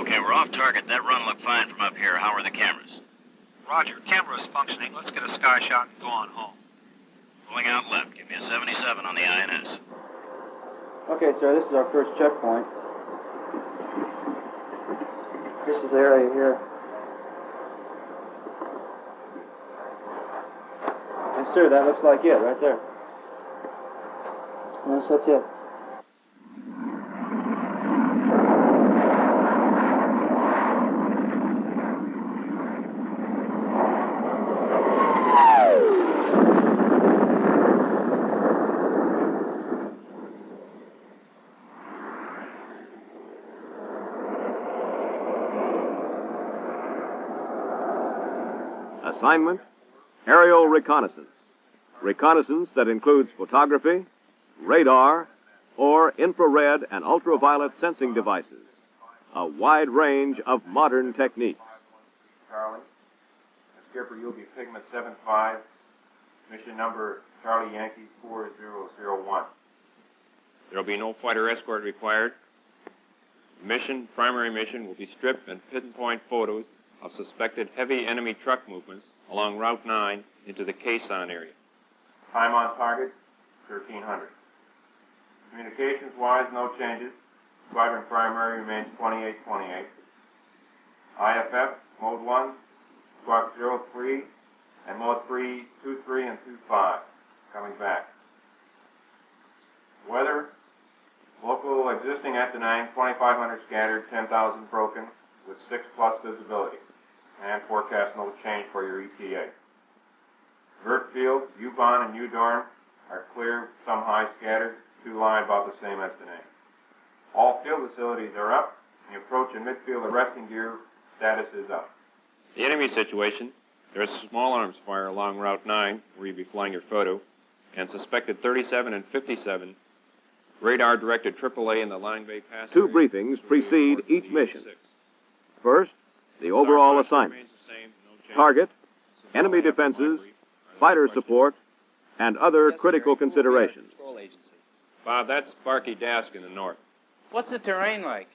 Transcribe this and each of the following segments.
Okay, we're off target. That run looked fine from up here. How are the cameras? Roger, camera's functioning. Let's get a sky shot and go on home. Pulling out left. Give me a 77 on the INS. Okay, sir, this is our first checkpoint. This is the area here. Yes, sir, that looks like it right there. Yes, that's it. Assignment, aerial reconnaissance. Reconnaissance that includes photography, radar, or infrared and ultraviolet sensing devices. A wide range of modern techniques. Charlie. Skipper, you'll be Pigment 75, mission number Charlie Yankee 4001. There will be no fighter escort required. Primary mission will be strip and pinpoint photos of suspected heavy enemy truck movements along Route 9 into the Quezon area. Time on target, 1300. Communications-wise, no changes. Squadron primary remains 2828. IFF, Mode 1, Squawk 03, and Mode 3, 23 and 25, coming back. Weather, local existing at the 9, 2,500 scattered, 10,000 broken, with 6+ visibility, and forecast no change for your ETA. Vert fields, U-Bahn and U-Dorn are clear, some high scattered, 2 lie about the same as the 9. All field facilities are up. The approach and midfield arresting gear status is up. The enemy situation, there is small arms fire along Route 9, where you'll be flying your photo, and suspected 37 and 57 radar-directed AAA in the Line Bay Pass. 2 briefings precede each mission. First, the overall assignment, target, enemy defenses, fighter support, and other critical considerations. Bob, that's Sparky Dask in the north. What's the terrain like?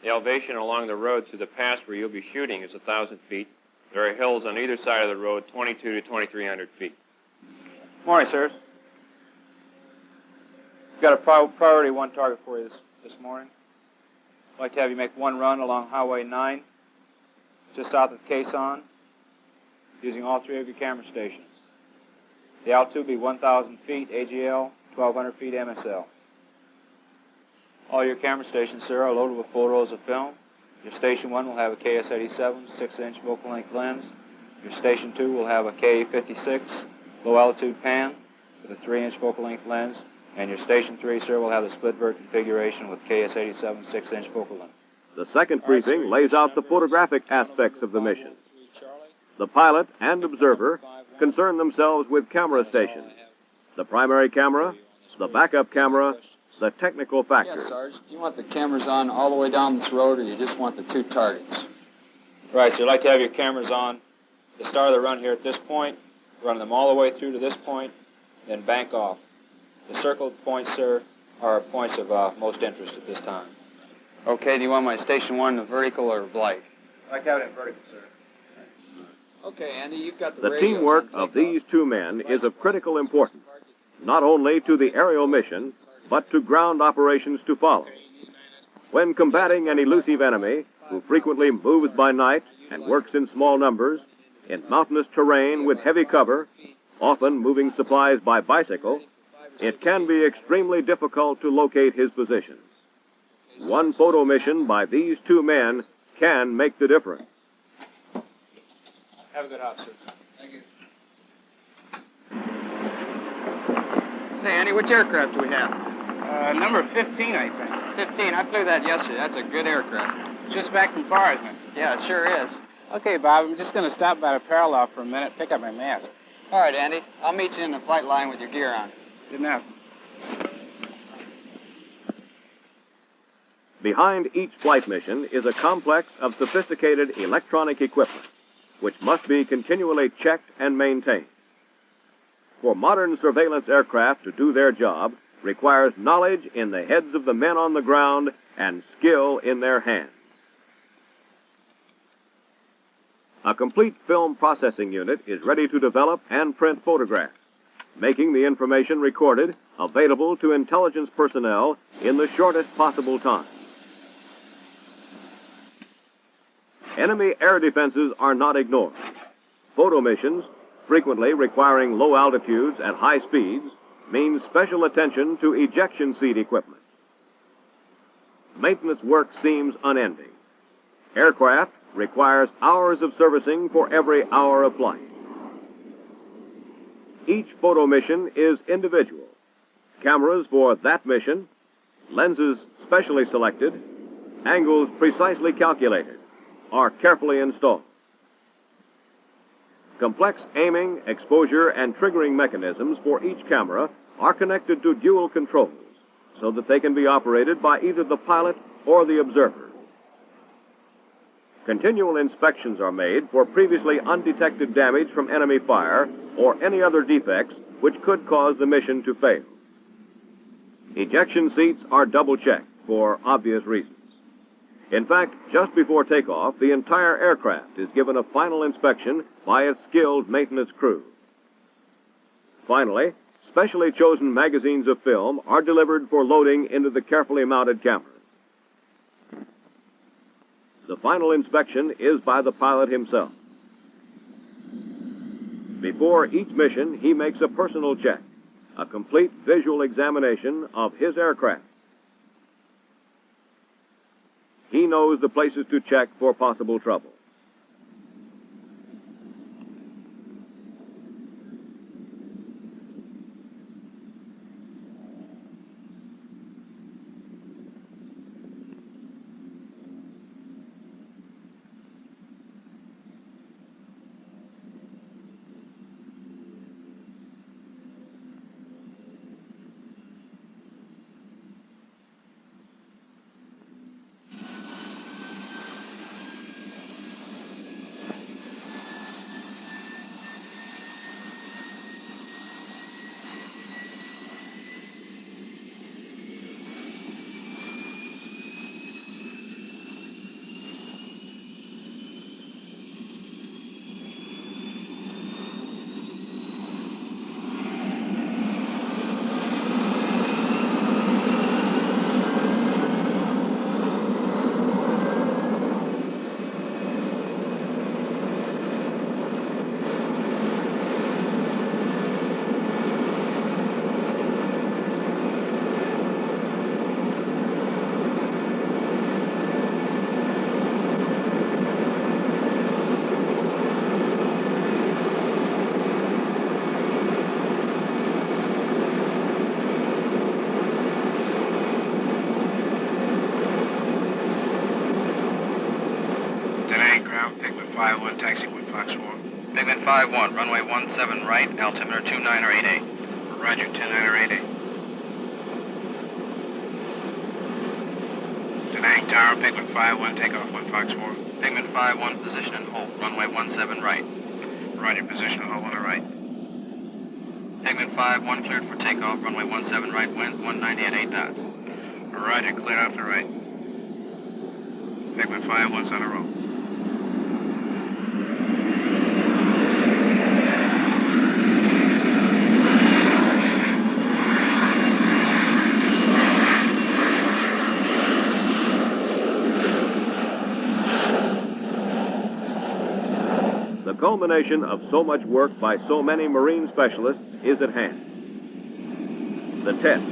The elevation along the road to the pass where you'll be shooting is 1,000 feet. There are hills on either side of the road, 22 to 2,300 feet. Morning, sirs. We've got a priority 1 target for you this morning. I'd like to have you make 1 run along Highway 9, just south of Quezon, using all 3 of your camera stations. The altitude will be 1,000 feet AGL, 1,200 feet MSL. All your camera stations, sir, are loaded with full rolls of film. Your Station 1 will have a KS-87 6-inch focal length lens. Your Station 2 will have a K-56 low-altitude pan with a 3-inch focal length lens. And your Station 3, sir, will have the split-vert configuration with KS-87 6-inch focal length. The second briefing lays out the photographic aspects of the mission. The pilot and observer concern themselves with camera stations, the primary camera, the backup camera, the technical factors. Yes, Sarge. Do you want the cameras on all the way down this road, or you just want the 2 targets? Right, so you'd like to have your cameras on the start of the run here at this point, run them all the way through to this point, then bank off. The circled points, sir, are points of most interest at this time. Okay, do you want my Station 1 vertical or Blake? I'd like to have it in vertical, sir. Okay, Andy, you've got The teamwork of these 2 men is of critical importance, not only to the aerial mission, but to ground operations to follow. When combating an elusive enemy who frequently moves by night and works in small numbers, in mountainous terrain with heavy cover, often moving supplies by bicycle, it can be extremely difficult to locate his position. 1 photo mission by these 2 men can make the difference. Have a good hop, sir. Thank you. Say, Andy, which aircraft do we have? Number 15, I think. 15. I flew that yesterday. That's a good aircraft. Just back from far, isn't it? Yeah, it sure is. Okay, Bob, I'm just going to stop by the parallel for a minute, pick up my mask. All right, Andy. I'll meet you in the flight line with your gear on. Good enough. Behind each flight mission is a complex of sophisticated electronic equipment, which must be continually checked and maintained. For modern surveillance aircraft to do their job requires knowledge in the heads of the men on the ground and skill in their hands. a complete film processing unit is ready to develop and print photographs, making the information recorded available to intelligence personnel in the shortest possible time. Enemy air defenses are not ignored. Photo missions, frequently requiring low altitudes at high speeds, means special attention to ejection seat equipment. Maintenance work seems unending. Aircraft requires hours of servicing for every hour of flight. Each photo mission is individual. Cameras for that mission, lenses specially selected, angles precisely calculated, are carefully installed. Complex aiming, exposure, and triggering mechanisms for each camera are connected to dual controls so that they can be operated by either the pilot or the observer. Continual inspections are made for previously undetected damage from enemy fire or any other defects which could cause the mission to fail. Ejection seats are double-checked for obvious reasons. In fact, just before takeoff, the entire aircraft is given a final inspection by its skilled maintenance crew. Finally, specially chosen magazines of film are delivered for loading into the carefully mounted cameras. The final inspection is by the pilot himself. Before each mission, he makes a personal check, a complete visual examination of his aircraft. He knows the places to check for possible trouble. Taxi with Fox 4. Pigment 5-1, runway 17 right, altimeter 29 or 88. Roger, 29 or 88. Denang Tower, Pigment 5-1, takeoff with Fox 4. Pigment 5-1, position and hold, runway 17 right. Roger, position hold on the right. Pigment 5-1, cleared for takeoff, runway 17 right, wind 190 at 8 knots. Roger, clear off the right. Pigment 5-1's on the roll. The culmination of so much work by so many marine specialists is at hand. The test,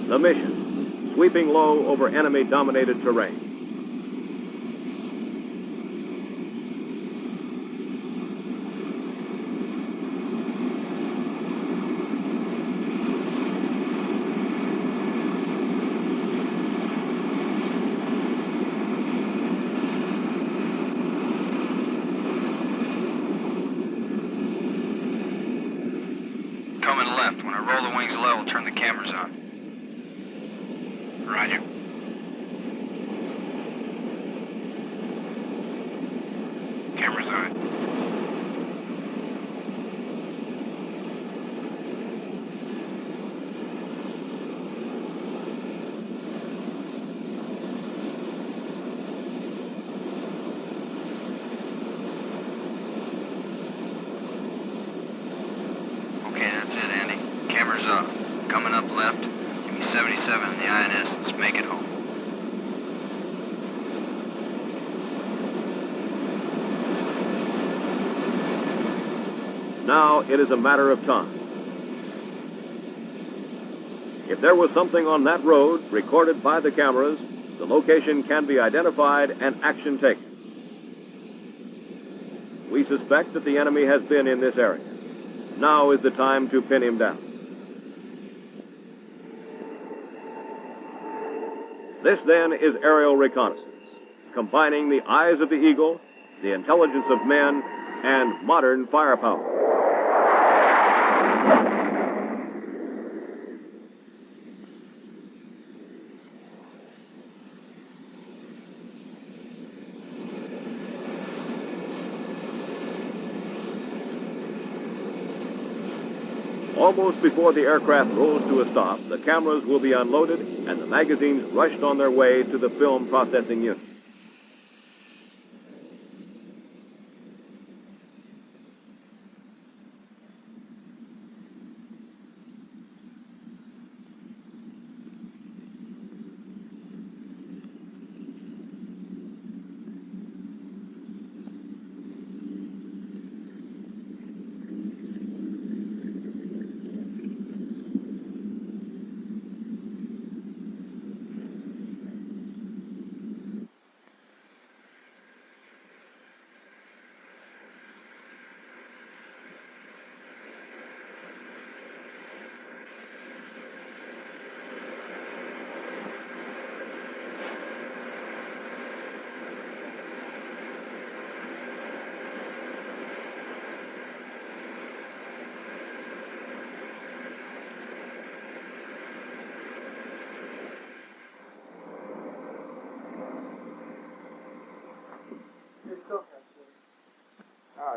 the mission, sweeping low over enemy-dominated terrain. Coming left. When I roll the wings level, turn the cameras on. Roger. Cameras on. 1-7 in the INS. Let's make it home. Now it is a matter of time. If there was something on that road recorded by the cameras, the location can be identified and action taken. We suspect that the enemy has been in this area. Now is the time to pin him down. This, then, is aerial reconnaissance, combining the eyes of the eagle, the intelligence of men, and modern firepower. Almost before the aircraft rolls to a stop, the cameras will be unloaded and the magazines rushed on their way to the film processing unit.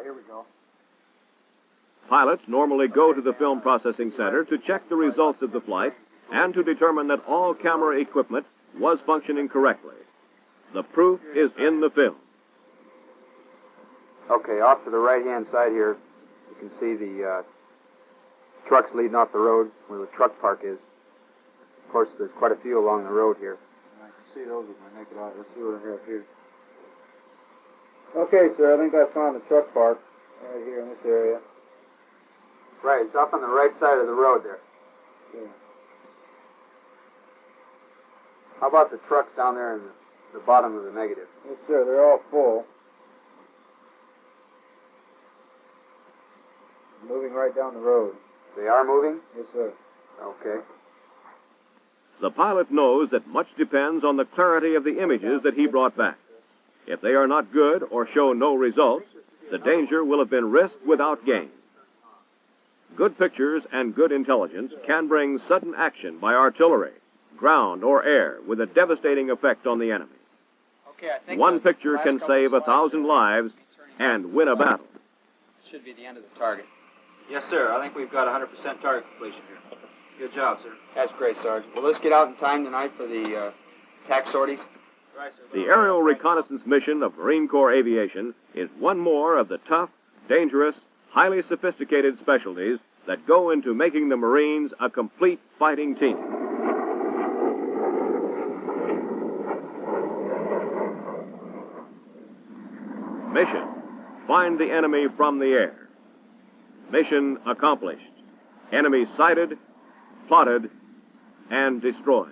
Here we go. Pilots normally go to the film processing center to check the results of the flight and to determine that all camera equipment was functioning correctly. The proof is in the film. Okay, off to the right-hand side here, you can see the trucks leading off the road where the truck park is. Of course, there's quite a few along the road here. I can see those with my naked eye. Let's see what I have here. Okay, sir, I think I found the truck park right here in this area. Right, it's up on the right side of the road there. Yeah. How about the trucks down there in the bottom of the negative? Yes, sir, they're all full. Moving right down the road. They are moving? Yes, sir. Okay. The pilot knows that much depends on the clarity of the images that he brought back. If they are not good or show no results, the danger will have been risked without gain. Good pictures and good intelligence can bring sudden action by artillery, ground, or air with a devastating effect on the enemy. Okay, I think One picture can save 1,000 lives and win a battle. Should be the end of the target. Yes, sir. I think we've got 100% target completion here. Good job, sir. That's great, Sergeant. Will this get out in time tonight for the tax sorties? Right, sir. The aerial reconnaissance mission of Marine Corps Aviation is one more of the tough, dangerous, highly sophisticated specialties that go into making the Marines a complete fighting team. Mission: find the enemy from the air. Mission accomplished. Enemy sighted, plotted, and destroyed.